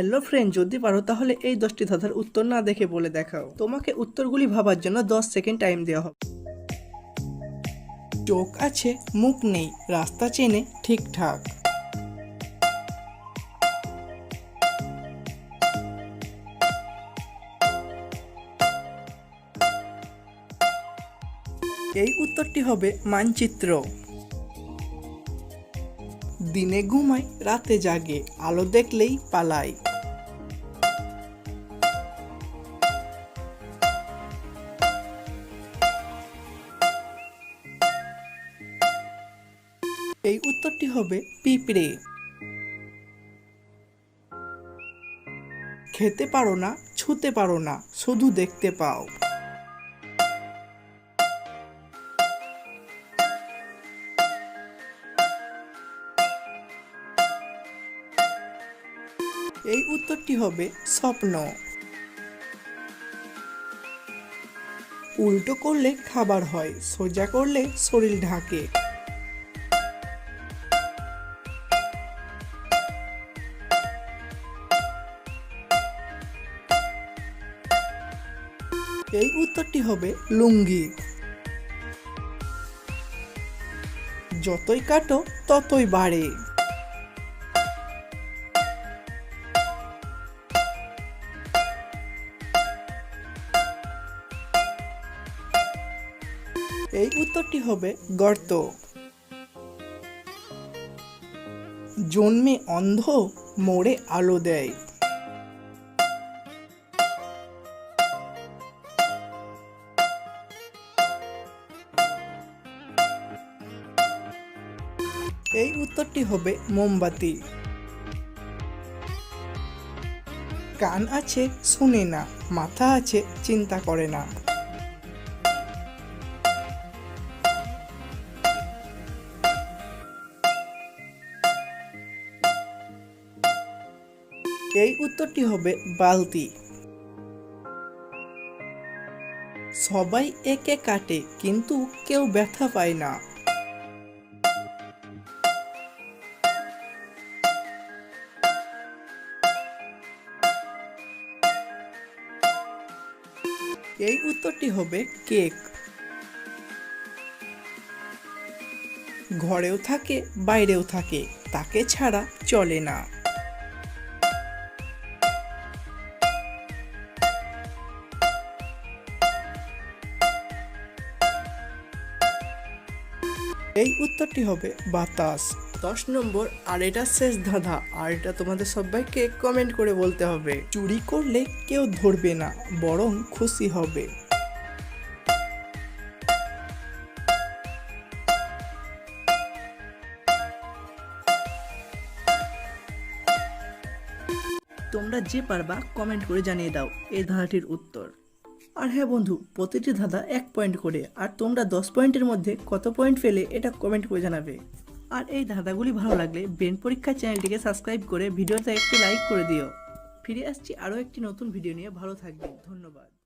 Hello friend, যদি পারো তাহলে এই 10টি ধাঁধার উত্তর না দেখে বলে দেখাও। তোমাকে উত্তরগুলি ভাবার জন্য 10 সেকেন্ড টাইম দেওয়া হবে। চোখ আছে, মুখ নেই, রাস্তা চেনে ঠিকঠাক। এই উত্তরটি হবে মানচিত্র। দিনে ঘুমায়, রাতে জাগে, আলো দেখলেই পালায়। এই উত্তরটি হবে পিঁপড়ে। খেতে পারো না, ছুতে পারো না, শুধু দেখতে পাও। এই উত্তরটি হবে স্বপ্ন। উল্টো করলে খাবার হয়, সোজা করলে শরীর ঢাকে। এই উত্তরটি হবে লুঙ্গি। যতই কাটো ততই বাড়ে। এই উত্তরটি হবে গর্ত। জন্মে অন্ধ, মোড়ে আলো দেয়। এই উত্তরটি হবে মোমবাতি। কান আছে, শুনে না, মাথা আছে, চিন্তা করে না। এই উত্তরটি হবে বালতি। সবাই একে কাটে কিন্তু কেউ ব্যথা পায় না। এই উত্তরটি হবে কেক। ঘরেও থাকে, বাইরেও থাকে, তাকে ছাড়া চলে না। এই উত্তরটি হবে বাতাস। 10 নম্বর আর এটা শেষ ধাঁধা, আর এটা তোমাদের সবাইকে কমেন্ট করে বলতে হবে। চুরি করলে কেউ ধরবে না, বরং খুশি হবে। তোমরা যে পারবা কমেন্ট করে জানিয়ে দাও এই ধাঁধাটির উত্তর। আর হ্যাঁ বন্ধু, প্রতিটি ধাঁধা 1 পয়েন্ট করে, আর তোমরা 10 পয়েন্টের মধ্যে কত পয়েন্ট পেলে এটা কমেন্ট করে জানাবে। আর এই ধাঁধাগুলি ভালো লাগলে ব্রেন পরীক্ষা চ্যানেলটিকে সাবস্ক্রাইব করে ভিডিওতে একটি লাইক করে দিও। ফিরে আসছি আরও একটি নতুন ভিডিও নিয়ে। ভালো থাকবে, ধন্যবাদ।